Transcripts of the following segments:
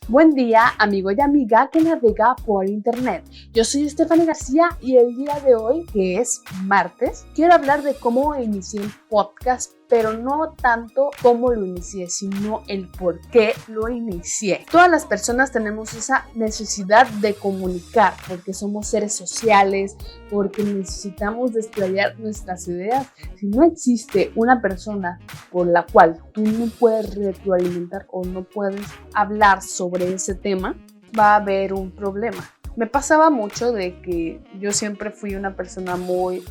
Buen día, amigo y amiga que navega por internet. Yo soy Estefany García y el día de hoy, que es martes, quiero hablar de cómo inicié un podcast, pero no tanto cómo lo inicié, sino el por qué lo inicié. Todas las personas tenemos esa necesidad de comunicar, porque somos seres sociales, porque necesitamos desplayar nuestras ideas. Si no existe una persona por la cual tú no puedes retroalimentar o no puedes hablar sobre ese tema, va a haber un problema. Me pasaba mucho de que yo siempre fui una persona muy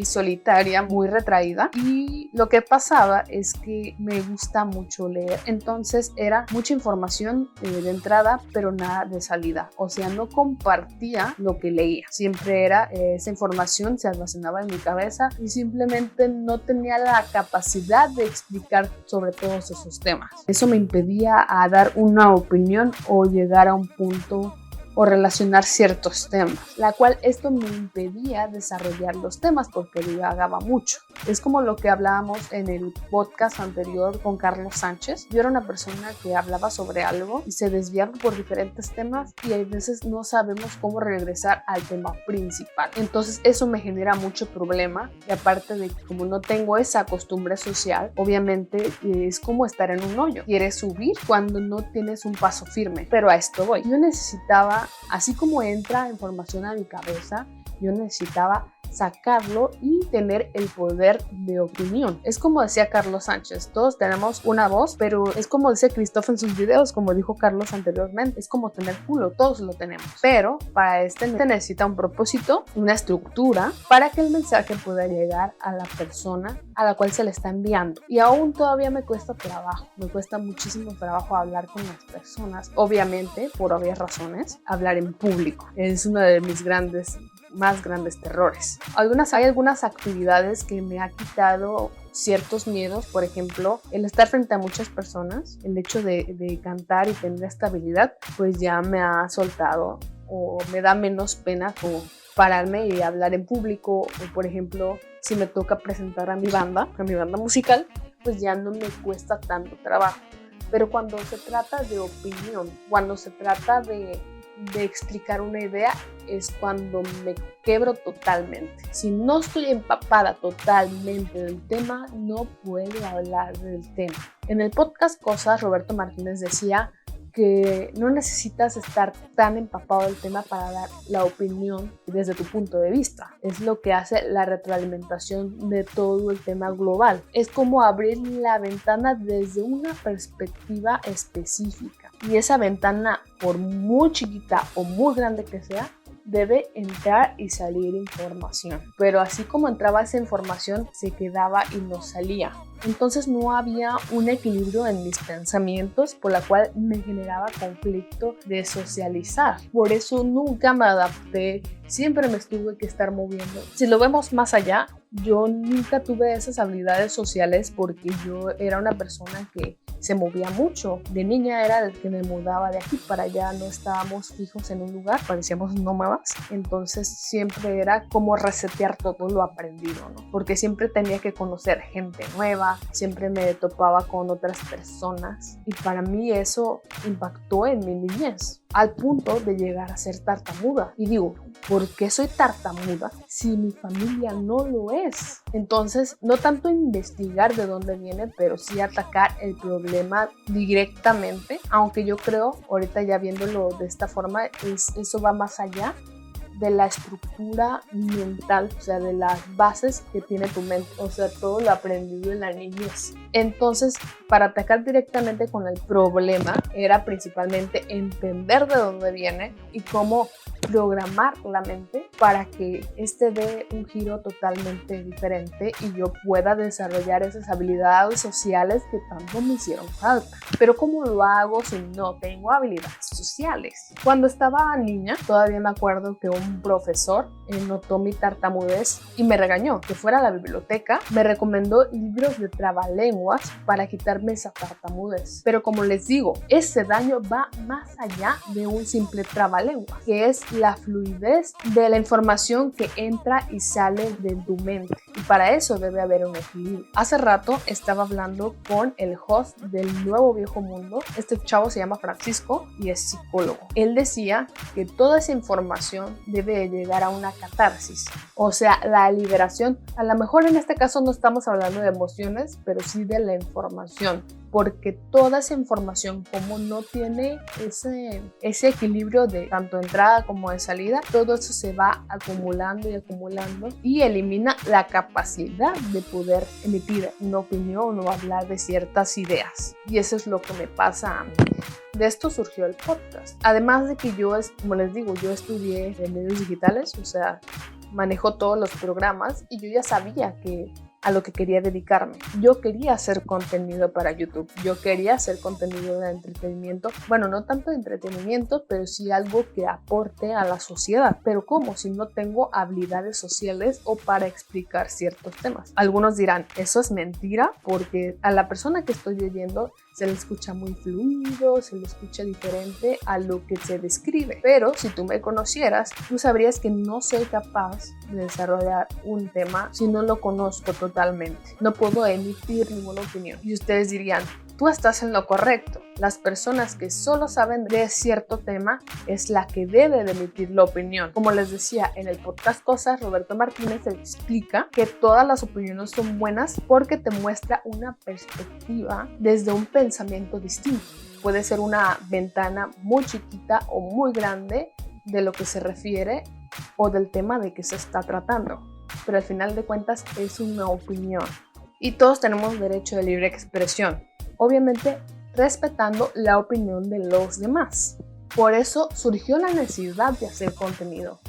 solitaria, muy retraída, y lo que pasaba es que me gusta mucho leer, entonces era mucha información de entrada, pero nada de salida, o sea, no compartía lo que leía, siempre era esa información se almacenaba en mi cabeza y simplemente no tenía la capacidad de explicar sobre todos esos temas. Eso me impedía a dar una opinión o llegar a un punto o relacionar ciertos temas, la cual esto me impedía desarrollar los temas porque divagaba mucho. Es como lo que hablábamos en el podcast anterior con Carlos Sánchez. Yo era una persona que hablaba sobre algo y se desviaba por diferentes temas y a veces no sabemos cómo regresar al tema principal. Entonces eso me genera mucho problema y aparte de que como no tengo esa costumbre social, obviamente es como estar en un hoyo. Quieres subir cuando no tienes un paso firme, pero a esto voy. Yo necesitaba, así como entra información a mi cabeza, yo necesitaba sacarlo y tener el poder de opinión. Es como decía Carlos Sánchez, todos tenemos una voz, pero es como dice Christoph en sus videos, como dijo Carlos anteriormente, es como tener culo, todos lo tenemos, pero para este necesita un propósito, una estructura para que el mensaje pueda llegar a la persona a la cual se le está enviando. Y aún todavía me cuesta trabajo, me cuesta muchísimo trabajo hablar con las personas, obviamente por obvias razones, hablar en público es uno de mis más grandes terrores. Hay algunas actividades que me ha quitado ciertos miedos, por ejemplo, el estar frente a muchas personas, el hecho de cantar y tener estabilidad, pues ya me ha soltado o me da menos pena como pararme y hablar en público, o por ejemplo, si me toca presentar a mi banda musical, pues ya no me cuesta tanto trabajo. Pero cuando se trata de opinión, cuando se trata de explicar una idea, es cuando me quebro totalmente. Si no estoy empapada totalmente del tema, no puedo hablar del tema. En el podcast Cosas, Roberto Martínez decía que no necesitas estar tan empapado del tema para dar la opinión desde tu punto de vista. Es lo que hace la retroalimentación de todo el tema global. Es como abrir la ventana desde una perspectiva específica. Y esa ventana, por muy chiquita o muy grande que sea, debe entrar y salir información. Pero así como entraba esa información, se quedaba y no salía. Entonces no había un equilibrio en mis pensamientos, por la cual me generaba conflicto de socializar. Por eso nunca me adapté, siempre me tuve que estar moviendo. Si lo vemos más allá, yo nunca tuve esas habilidades sociales porque yo era una persona que se movía mucho. De niña era el que me mudaba de aquí para allá, no estábamos fijos en un lugar, parecíamos nómadas. Entonces siempre era como resetear todo lo aprendido, ¿no? Porque siempre tenía que conocer gente nueva, siempre me topaba con otras personas y para mí eso impactó en mi niñez al punto de llegar a ser tartamuda. Y digo, ¿por qué soy tartamuda si mi familia no lo es? Entonces, no tanto investigar de dónde viene, pero sí atacar el problema directamente, aunque yo creo, ahorita ya viéndolo de esta forma, eso va más allá de la estructura mental, o sea, de las bases que tiene tu mente, o sea, todo lo aprendido en la niñez. Entonces, para atacar directamente con el problema, era principalmente entender de dónde viene y cómo programar la mente para que dé un giro totalmente diferente y yo pueda desarrollar esas habilidades sociales que tanto me hicieron falta. Pero ¿cómo lo hago si no tengo habilidades sociales? Cuando estaba niña, todavía me acuerdo que un profesor notó mi tartamudez y me regañó que fuera a la biblioteca, me recomendó libros de trabalenguas para quitarme esa tartamudez. Pero como les digo, ese daño va más allá de un simple trabalenguas, que es la fluidez de la información que entra y sale de tu mente. Y para eso debe haber un equilibrio. Hace rato estaba hablando con el host del Nuevo Viejo Mundo. Este chavo se llama Francisco y es psicólogo. Él decía que toda esa información debe llegar a una catarsis, o sea, la liberación. A lo mejor en este caso no estamos hablando de emociones, pero sí de la información, porque toda esa información, como no tiene ese equilibrio de tanto entrada como de salida, todo eso se va acumulando y elimina la capacidad de poder emitir una opinión o hablar de ciertas ideas. Y eso es lo que me pasa a mí. De esto surgió el podcast. Además de que yo, como les digo, yo estudié en medios digitales, o sea, manejo todos los programas y yo ya sabía a lo que quería dedicarme. Yo quería hacer contenido para YouTube, yo quería hacer contenido de entretenimiento, bueno, no tanto de entretenimiento, pero sí algo que aporte a la sociedad. Pero ¿cómo? Si no tengo habilidades sociales o para explicar ciertos temas. Algunos dirán, eso es mentira, porque a la persona que estoy oyendo se le escucha muy fluido, se le escucha diferente a lo que se describe. Pero si tú me conocieras, tú sabrías que no soy capaz de desarrollar un tema si no lo conozco totalmente. No puedo emitir ninguna opinión. Y ustedes dirían, tú estás en lo correcto. Las personas que solo saben de cierto tema es la que debe de emitir la opinión. Como les decía en el podcast Cosas, Roberto Martínez explica que todas las opiniones son buenas porque te muestra una perspectiva desde un pensamiento distinto. Puede ser una ventana muy chiquita o muy grande de lo que se refiere o del tema de que se está tratando. Pero al final de cuentas es una opinión. Y todos tenemos derecho de libre expresión. Obviamente respetando la opinión de los demás. Por eso surgió la necesidad de hacer contenido.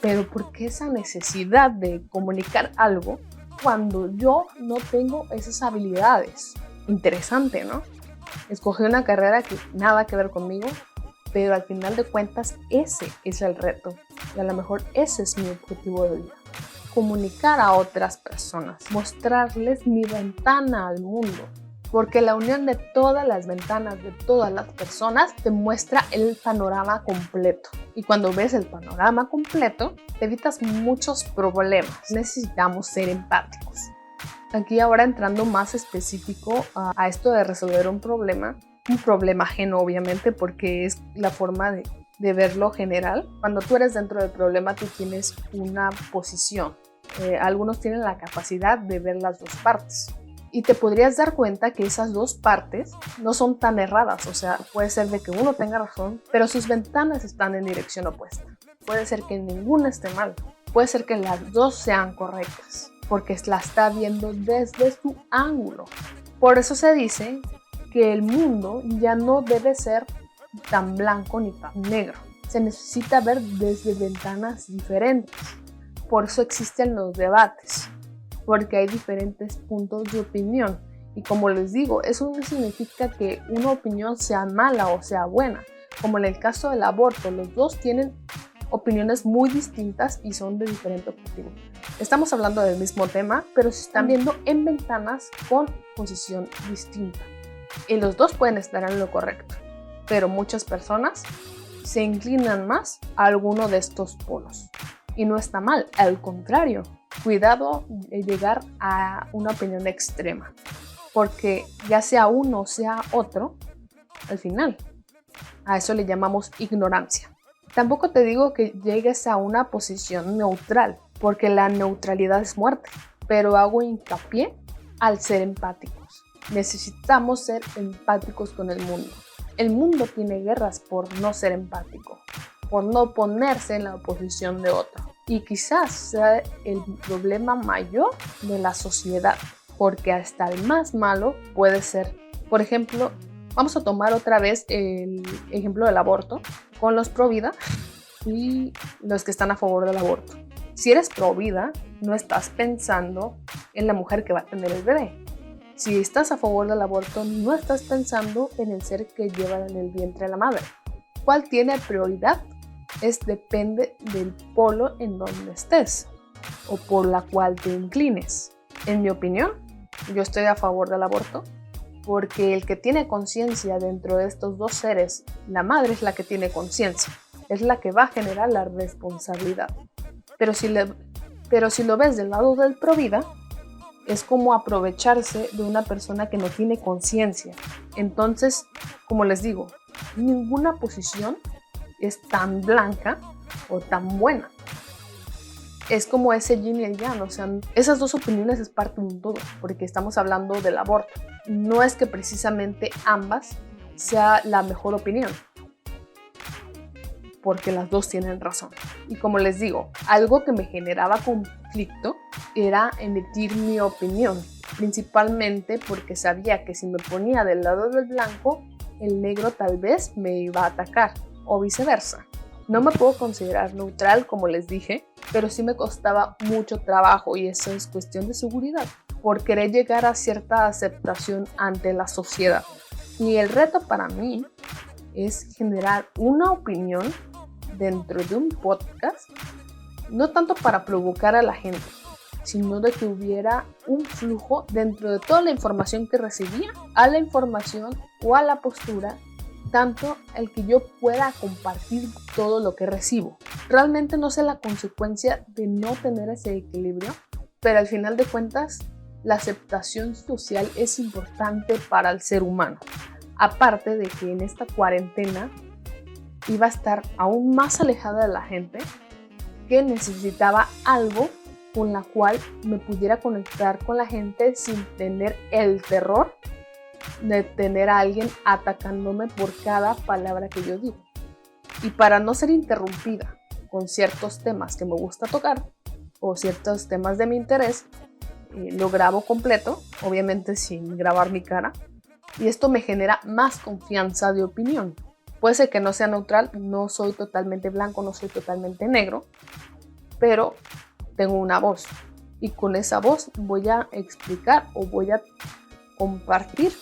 Pero ¿por qué esa necesidad de comunicar algo cuando yo no tengo esas habilidades? Interesante, ¿no? Escogí una carrera que nada que ver conmigo, pero al final de cuentas ese es el reto. Y a lo mejor ese es mi objetivo de vida. Comunicar a otras personas, mostrarles mi ventana al mundo. Porque la unión de todas las ventanas de todas las personas te muestra el panorama completo. Y cuando ves el panorama completo, te evitas muchos problemas. Necesitamos ser empáticos. Aquí ahora entrando más específico a esto de resolver un problema ajeno obviamente, porque es la forma de verlo general. Cuando tú eres dentro del problema, tú tienes una posición. Algunos tienen la capacidad de ver las dos partes. Y te podrías dar cuenta que esas dos partes no son tan erradas, o sea, puede ser de que uno tenga razón, pero sus ventanas están en dirección opuesta. Puede ser que ninguna esté mal, puede ser que las dos sean correctas, porque la está viendo desde su ángulo. Por eso se dice que el mundo ya no debe ser tan blanco ni tan negro. Se necesita ver desde ventanas diferentes. Por eso existen los debates. Porque hay diferentes puntos de opinión. Y como les digo, eso no significa que una opinión sea mala o sea buena. Como en el caso del aborto, los dos tienen opiniones muy distintas y son de diferente objetivo. Estamos hablando del mismo tema, pero se están viendo en ventanas con posición distinta. Y los dos pueden estar en lo correcto, pero muchas personas se inclinan más a alguno de estos polos. Y no está mal, al contrario. Cuidado de llegar a una opinión extrema, porque ya sea uno o sea otro, al final, a eso le llamamos ignorancia. Tampoco te digo que llegues a una posición neutral, porque la neutralidad es muerte, pero hago hincapié al ser empáticos. Necesitamos ser empáticos con el mundo. El mundo tiene guerras por no ser empático, por no ponerse en la posición de otro. Y quizás sea el problema mayor de la sociedad, porque hasta el más malo puede ser. Por ejemplo, vamos a tomar otra vez el ejemplo del aborto, con los pro vida y los que están a favor del aborto. Si eres pro vida, no estás pensando en la mujer que va a tener el bebé. Si estás a favor del aborto, no estás pensando en el ser que lleva en el vientre de la madre. ¿Cuál tiene prioridad? Depende del polo en donde estés o por la cual te inclines. En mi opinión, yo estoy a favor del aborto porque el que tiene conciencia dentro de estos dos seres, la madre es la que tiene conciencia. es la que va a generar la responsabilidad. Pero si lo ves del lado del provida, es como aprovecharse de una persona que no tiene conciencia. Entonces, como les digo, ninguna posición es tan blanca o tan buena. Es como ese yin y el yang, o sea, esas dos opiniones es parte de un todo, porque estamos hablando del aborto. No es que precisamente ambas sea la mejor opinión, porque las dos tienen razón. Y como les digo, algo que me generaba conflicto era emitir mi opinión, principalmente porque sabía que si me ponía del lado del blanco, el negro tal vez me iba a atacar, o viceversa. No me puedo considerar neutral, como les dije, pero sí me costaba mucho trabajo, y eso es cuestión de seguridad, por querer llegar a cierta aceptación ante la sociedad. Y el reto para mí es generar una opinión dentro de un podcast, no tanto para provocar a la gente, sino de que hubiera un flujo dentro de toda la información que recibía, a la información o a la postura, tanto el que yo pueda compartir todo lo que recibo. Realmente no sé la consecuencia de no tener ese equilibrio, pero al final de cuentas, la aceptación social es importante para el ser humano. Aparte de que en esta cuarentena iba a estar aún más alejada de la gente, que necesitaba algo con la cual me pudiera conectar con la gente sin tener el terror de tener a alguien atacándome por cada palabra que yo digo. Y para no ser interrumpida con ciertos temas que me gusta tocar o ciertos temas de mi interés, lo grabo completo, obviamente sin grabar mi cara, y esto me genera más confianza de opinión. Puede ser que no sea neutral, no soy totalmente blanco, no soy totalmente negro, pero tengo una voz, y con esa voz voy a explicar o voy a compartir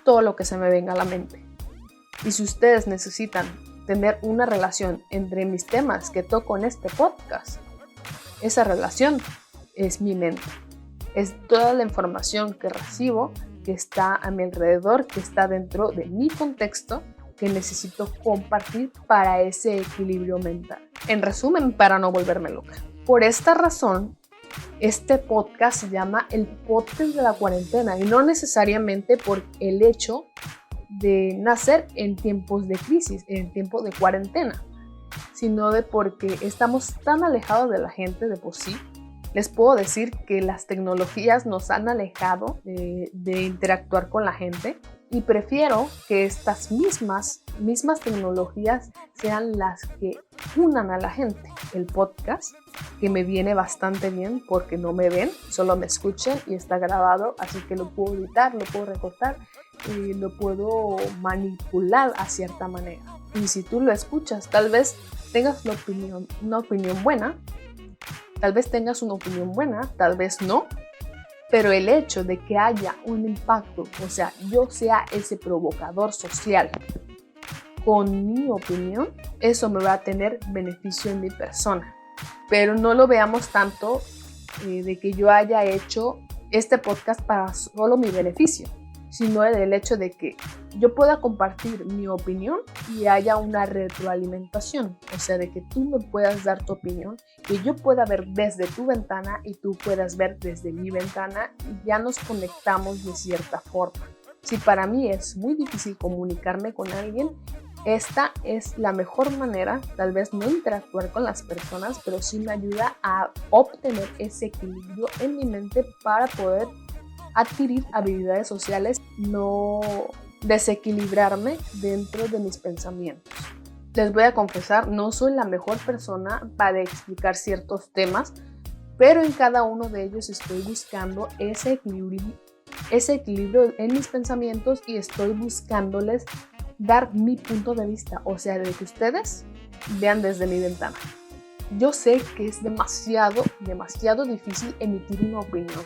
todo lo que se me venga a la mente. Y si ustedes necesitan tener una relación entre mis temas que toco en este podcast, esa relación es mi mente, es toda la información que recibo, que está a mi alrededor, que está dentro de mi contexto, que necesito compartir para ese equilibrio mental. En resumen, para no volverme loca. Por esta razón, este podcast se llama el podcast de la cuarentena, y no necesariamente por el hecho de nacer en tiempos de crisis, en tiempos de cuarentena, sino de porque estamos tan alejados de la gente de por sí. Les puedo decir que las tecnologías nos han alejado de interactuar con la gente, y prefiero que estas mismas tecnologías sean las que unan a la gente. El podcast, que me viene bastante bien porque no me ven, solo me escuchan y está grabado, así que lo puedo editar, lo puedo recortar y lo puedo manipular a cierta manera. Y si tú lo escuchas, tal vez tengas una opinión buena, tal vez tengas una opinión buena, tal vez no. Pero el hecho de que haya un impacto, o sea, yo sea ese provocador social con mi opinión, eso me va a tener beneficio en mi persona. Pero no lo veamos tanto de que yo haya hecho este podcast para solo mi beneficio, sino del hecho de que yo pueda compartir mi opinión y haya una retroalimentación, o sea, de que tú me puedas dar tu opinión, que yo pueda ver desde tu ventana y tú puedas ver desde mi ventana, y ya nos conectamos de cierta forma. Si para mí es muy difícil comunicarme con alguien, esta es la mejor manera, tal vez no interactuar con las personas, pero sí me ayuda a obtener ese equilibrio en mi mente para poder adquirir habilidades sociales, no desequilibrarme dentro de mis pensamientos. Les voy a confesar, no soy la mejor persona para explicar ciertos temas, pero en cada uno de ellos estoy buscando ese equilibrio en mis pensamientos, y estoy buscándoles dar mi punto de vista, o sea, de que ustedes vean desde mi ventana. Yo sé que es demasiado difícil emitir una opinión,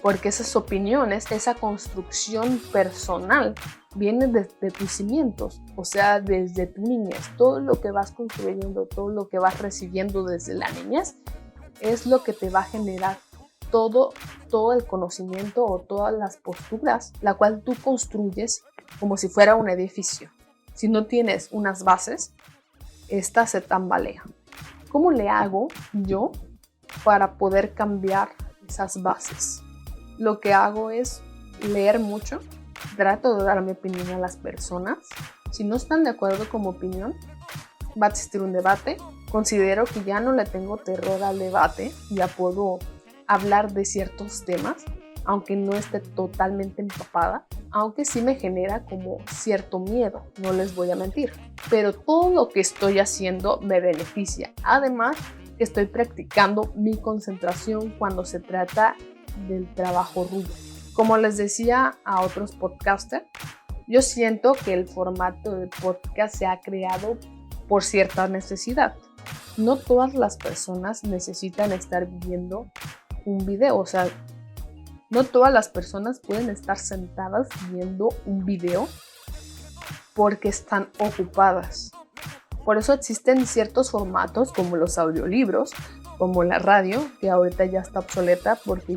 porque esas opiniones, esa construcción personal viene desde tus cimientos, o sea, desde tu niñez. Todo lo que vas construyendo, todo lo que vas recibiendo desde la niñez es lo que te va a generar todo el conocimiento o todas las posturas, la cual tú construyes como si fuera un edificio. Si no tienes unas bases, esta se tambalea. ¿Cómo le hago yo para poder cambiar esas bases? Lo que hago es leer mucho, trato de dar mi opinión a las personas. Si no están de acuerdo con mi opinión, va a existir un debate. Considero que ya no le tengo terror al debate, ya puedo hablar de ciertos temas, aunque no esté totalmente empapada, aunque sí me genera como cierto miedo, no les voy a mentir. Pero todo lo que estoy haciendo me beneficia. Además, que estoy practicando mi concentración cuando se trata del trabajo rudo. Como les decía a otros podcasters, yo siento que el formato de podcast se ha creado por cierta necesidad. No todas las personas necesitan estar viendo un video, o sea, no todas las personas pueden estar sentadas viendo un video porque están ocupadas. Por eso existen ciertos formatos como los audiolibros, como la radio, que ahorita ya está obsoleta porque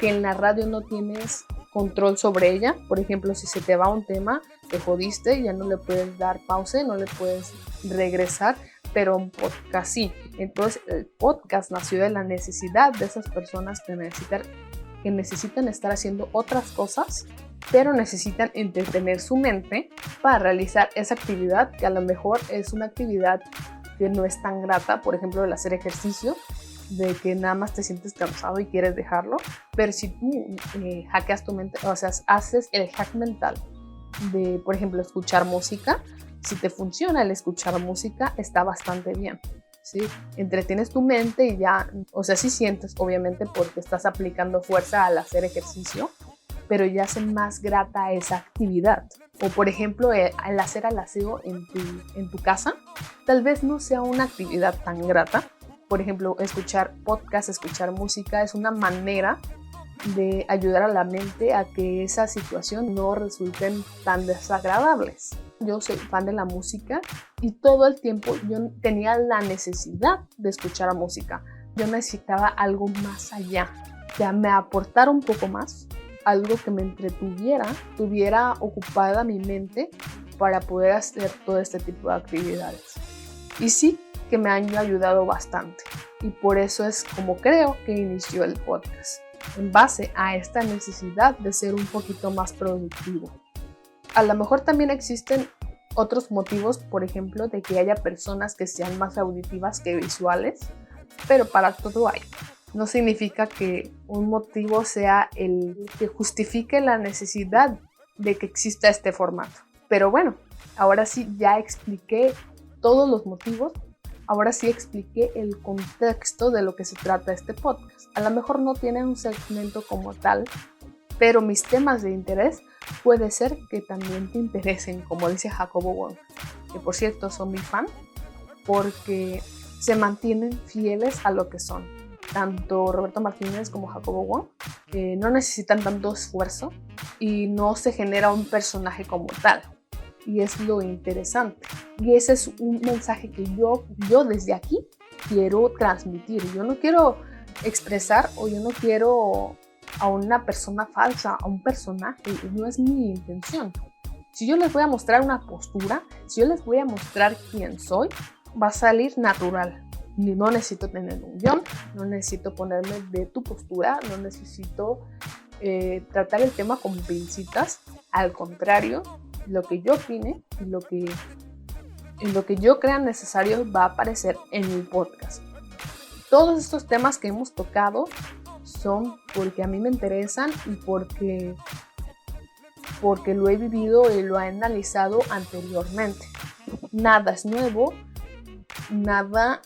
en la radio no tienes control sobre ella. Por ejemplo, si se te va un tema, te jodiste, ya no le puedes dar pausa, no le puedes regresar, pero un podcast sí. Entonces el podcast nació de la necesidad de esas personas que necesitan estar haciendo otras cosas, pero necesitan entretener su mente para realizar esa actividad que a lo mejor es una actividad que no es tan grata, por ejemplo, el hacer ejercicio, de que nada más te sientes cansado y quieres dejarlo, pero si tú hackeas tu mente, o sea, haces el hack mental de, por ejemplo, escuchar música, si te funciona el escuchar música, está bastante bien, ¿sí? Entretienes tu mente y ya, o sea, sí sientes, obviamente, porque estás aplicando fuerza al hacer ejercicio, pero ya hace más grata esa actividad. O por ejemplo, al hacer el aseo en tu casa, tal vez no sea una actividad tan grata. Por ejemplo, escuchar podcast, escuchar música es una manera de ayudar a la mente a que esa situación no resulten tan desagradables. Yo soy fan de la música y todo el tiempo yo tenía la necesidad de escuchar música. Yo necesitaba algo más allá, que me aportara un poco más, algo que me entretuviera, tuviera ocupada mi mente para poder hacer todo este tipo de actividades. Y sí que me han ayudado bastante. Y por eso es como creo que inició el podcast, en base a esta necesidad de ser un poquito más productivo. A lo mejor también existen otros motivos, por ejemplo, de que haya personas que sean más auditivas que visuales, pero para todo hay. No significa que un motivo sea el que justifique la necesidad de que exista este formato. Pero bueno, ahora sí ya expliqué todos los motivos, ahora sí expliqué el contexto de lo que se trata este podcast. A lo mejor no tiene un segmento como tal, pero mis temas de interés puede ser que también te interesen, como dice Jacobo Wong, que por cierto son mi fan, porque se mantienen fieles a lo que son. Tanto Roberto Martínez como Jacobo Wong no necesitan tanto esfuerzo y no se genera un personaje como tal. Y es lo interesante. Y ese es un mensaje que yo desde aquí quiero transmitir. Yo no quiero expresar o yo no quiero a una persona falsa, a un personaje. No es mi intención. Si yo les voy a mostrar una postura, si yo les voy a mostrar quién soy, va a salir natural. No necesito tener un guión, no necesito ponerme de tu postura, no necesito tratar el tema con pincitas. Al contrario, lo que yo opine y lo que yo crea necesario va a aparecer en el podcast. Todos estos temas que hemos tocado son porque a mí me interesan y porque lo he vivido y lo he analizado anteriormente. Nada es nuevo, nada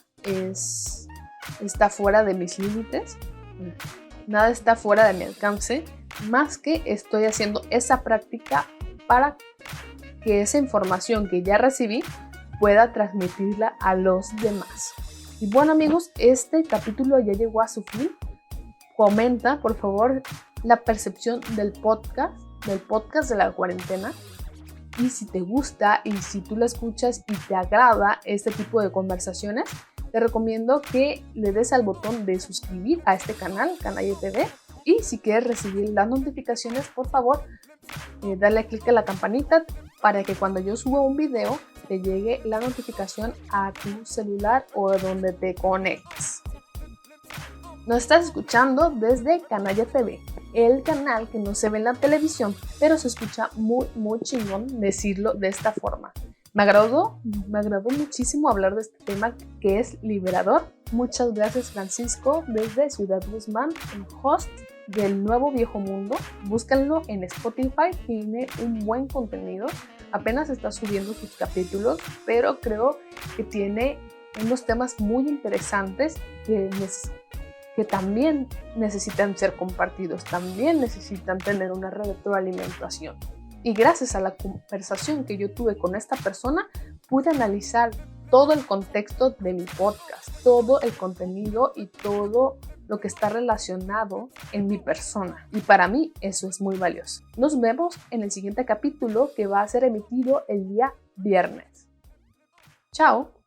está fuera de mis límites, nada está fuera de mi alcance, más que estoy haciendo esa práctica para que esa información que ya recibí pueda transmitirla a los demás. Y bueno amigos, este capítulo ya llegó a su fin. Comenta por favor la percepción del podcast de la cuarentena, y si te gusta y si tú la escuchas y te agrada este tipo de conversaciones, te recomiendo que le des al botón de suscribir a este canal, Canalle TV, y si quieres recibir las notificaciones, por favor, dale clic a la campanita para que cuando yo suba un video te llegue la notificación a tu celular o donde te conectes. Nos estás escuchando desde Canalla TV, el canal que no se ve en la televisión, pero se escucha muy chingón decirlo de esta forma. Me agradó muchísimo hablar de este tema que es liberador. Muchas gracias, Francisco, desde Ciudad Guzmán, el host del Nuevo Viejo Mundo. Búscanlo en Spotify, tiene un buen contenido. Apenas está subiendo sus capítulos, pero creo que tiene unos temas muy interesantes que también necesitan ser compartidos, también necesitan tener una retroalimentación. Y gracias a la conversación que yo tuve con esta persona, pude analizar todo el contexto de mi podcast, todo el contenido y todo lo que está relacionado en mi persona. Y para mí eso es muy valioso. Nos vemos en el siguiente capítulo que va a ser emitido el día viernes. Chao.